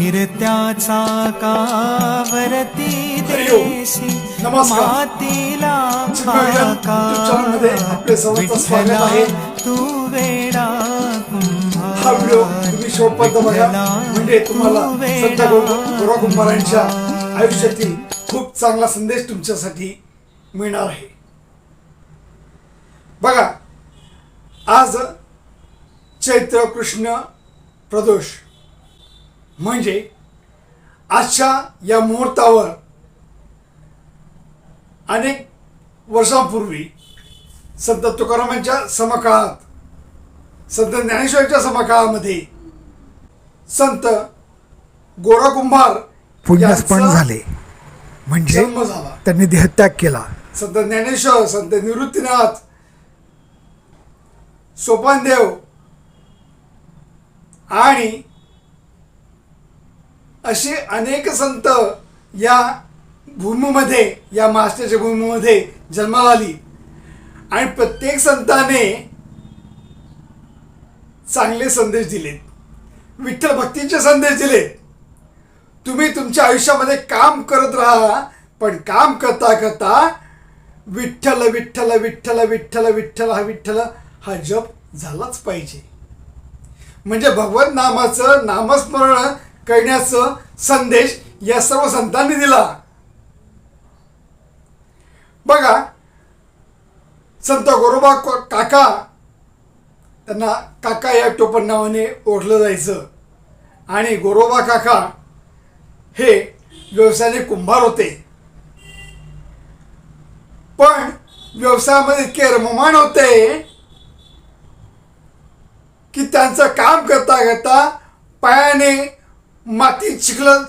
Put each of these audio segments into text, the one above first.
फिरत्या चाकावरती देशी मातीला खाका विठ्ठला तू वेडा हा व्हिडिओ तुम्ही शेवटपर्यंत बघा, म्हणजे तुम्हाला संत गोरा कुंभारांच्या आयुष्यातील खूप चांगला संदेश तुमच्यासाठी मिळणार आहे. बघा, आज चैत्र कृष्ण प्रदोष म्हणजे आजच्या या मुहूर्तावर अनेक वर्षांपूर्वी संत तुकारामांच्या समकाळात, संत ज्ञानेश्वरांच्या समकाळामध्ये संत गोरा कुंभार पुण्यस्मरण झाले, म्हणजे जन्म झाला. त्यांनी देहत्याग केला. संत ज्ञानेश्वर, संत निवृत्तीनाथ, सोपानदेव आणि असे अनेक संत या भूमीमध्ये, या महाराष्ट्राच्या भूमीमध्ये जन्माला आली आणि प्रत्येक संताने चांगले संदेश दिलेत, विठ्ठल भक्तीचे संदेश दिलेत. तुम्ही तुमच्या आयुष्यामध्ये काम करत राहा, पण काम करता करता विठ्ठल विठ्ठल विठ्ठल विठ्ठल विठ्ठल हा जप झालाच पाहिजे. म्हणजे भगवत नामाचं नामस्मरण करण्याचं संदेश या सर्व संतांनी दिला. बघा, संत गोरोबा काका, त्यांना काका या टोपण नावाने ओळखलं जायचं आणि गोरोबा काका हे व्यवसायाने कुंभार होते. पण व्यवसायामध्ये इतके रममाण होते की त्यांचं काम करता करता पायाने माती चिखलत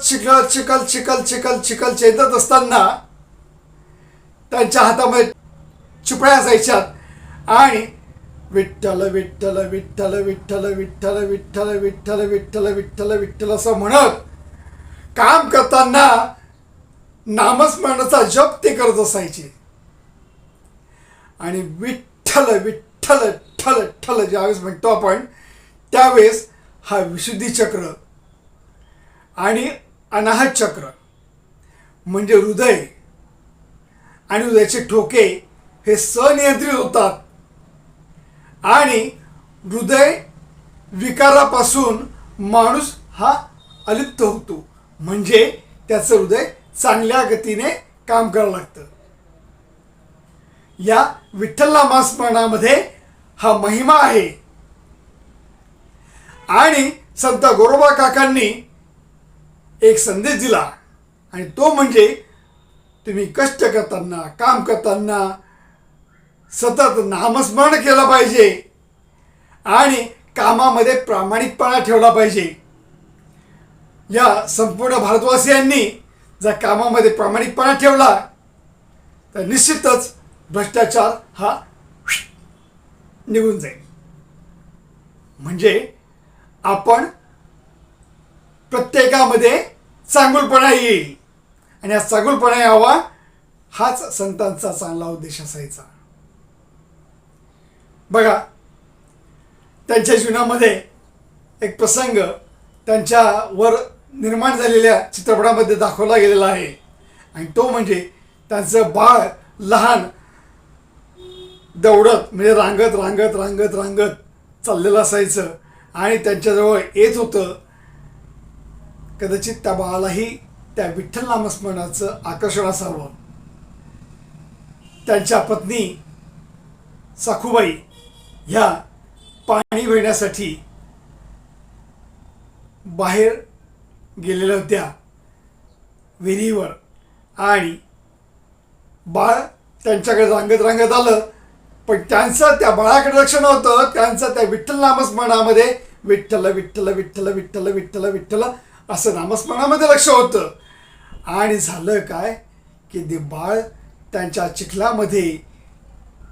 चेतत असताना त्यांच्या हातामध्ये चिपळ्या जायच्यात आणि विठ्ठल विठ्ठल विठ्ठल विठ्ठल विठ्ठल विठ्ठल विठ्ठल विठ्ठल विठ्ठल विठ्ठल असं म्हणत काम करताना नामस्मरणाचा जप ते करत असायचे. आणि विठ्ठल विठ्ठल ठल ठल ज्यावेळेस म्हणतो आपण, त्यावेळेस हा विशुद्धी चक्र आणि अनाहत चक्र म्हणजे हृदय आणि हृदयाचे ठोके हे सनियंत्रित होतात आणि हृदय विकारापासून माणूस हा अलिप्त होतो. म्हणजे त्याचं हृदय चांगल्या गतीने काम करावं लागतं. या विठ्ठल नामस्मरणामध्ये हा महिमा आहे. आणि संत गोरोबा काकांनी एक संदेश दिला आणि तो म्हणजे तुम्ही कष्ट करताना, काम करताना सतत नामस्मरण केलं पाहिजे आणि कामामध्ये प्रामाणिकपणा ठेवला पाहिजे. या संपूर्ण भारतवासियांनी जर कामामध्ये प्रामाणिकपणा ठेवला तर निश्चितच भ्रष्टाचार हा निघून जाईल. म्हणजे आपण प्रत्येकामध्ये चांगुलपणा येईल आणि हा चांगुलपणा यावा हाच संतांचा चांगला उद्देश असायचा. बघा, त्यांच्या जीवनामध्ये एक प्रसंग त्यांच्यावर निर्माण झालेल्या चित्रपटामध्ये दाखवला गेलेला आहे आणि तो म्हणजे त्यांचं बाळ लहान दौडत, म्हणजे रांगत रांगत रांगत रांगत चाललेलं असायचं आणि त्यांच्याजवळ येत होतं. कदाचित त्या बाळालाही त्या विठ्ठल नामस्मरणाचं आकर्षण असावं. त्यांच्या पत्नी साखूबाई ह्या पाणी भरण्यासाठी बाहेर गेलेल्या होत्या विहिरीवर आणि बाळ त्यांच्याकडे रांगत रांगत आलं, पण त्यांचं त्या बाळाकडे लक्ष नव्हतं. त्यांचं त्या विठ्ठल नामस्मरणामध्ये विठ्ठल विठ्ठल विठ्ठल विठ्ठल विठ्ठल विठ्ठल असं नामस्मरणामध्ये लक्ष होतं. आणि झालं काय की ते बाळ त्यांच्या चिखलामध्ये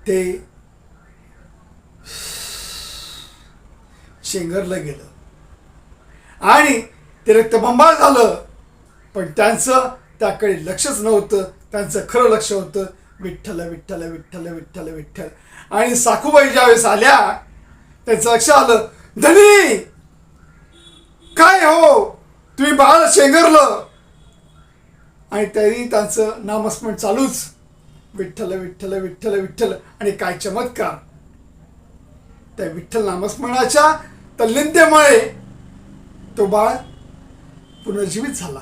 ते शेंगरलं गेलं आणि ते रक्तबंबाळ झालं. पण त्यांचं त्याकडे लक्षच नव्हतं. त्यांचं खरं लक्ष होतं विठ्ठल विठ्ठल विठ्ठल विठ्ठल विठ्ठल. आणि साखूबाई ज्यावेळेस आल्या त्यांचं लक्ष आलं, धनी काय हो, तुम्ही बाळाला शेंगरलं आणि तरी त्यांचं नामस्मरण चालूच, विठ्ठल विठ्ठल विठ्ठल विठ्ठल. आणि काय चमत्कार, त्या विठ्ठल नामस्मरणाच्या तल्लीनतेमुळे तो बाळ पुनर्जीवित झाला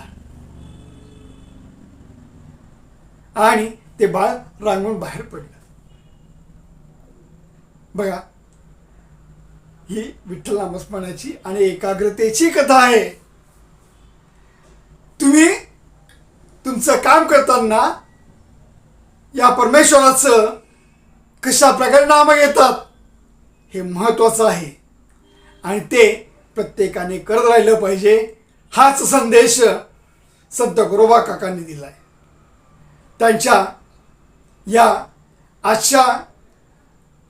आणि ते बाळ रांगून बाहेर पडलं. बघा, ही विठ्ठल नामस्मरणाची आणि एकाग्रतेची कथा आहे. तुम्ही तुमचं काम करताना या परमेश्वराचं कशा प्रकारे नाम घेतात हे महत्वाचं आहे आणि ते प्रत्येकाने करत राहिलं पाहिजे. हाच संदेश संत गुरोबा काकांनी दिलाय. त्यांच्या या आजच्या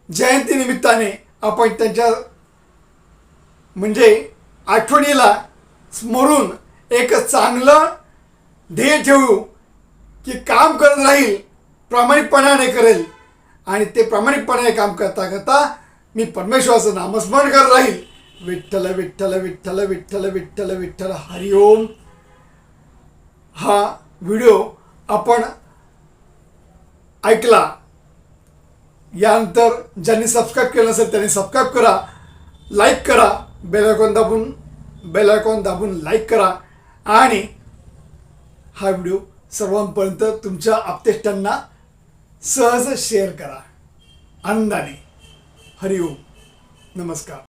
जयंती निमित्ताने आपण त्यांच्या म्हणजे आठवणीला स्मरून एक चांगलं ध्येय ठेवू की काम करत राहील, प्रामाणिकपणाने करेल आणि ते प्रामाणिकपणे काम करता करता मी परमेश्वराचं नामस्मरण करत राहील. विठ्ठल विठ्ठल विठ्ठल विठ्ठल विठ्ठल विठ्ठल हरिओम. हा व्हिडिओ आपण ऐकला, यानंतर ज्यांनी सबस्क्राईब केलं नसेल त्यांनी सबस्क्राईब करा, लाईक करा, बेल आयकॉन दाबून लाईक करा आणि हा व्हिडिओ सर्वांपर्यंत तुमच्या आप्तेष्टांना सहज शेअर करा. आनंदाने. हरिओम. नमस्कार.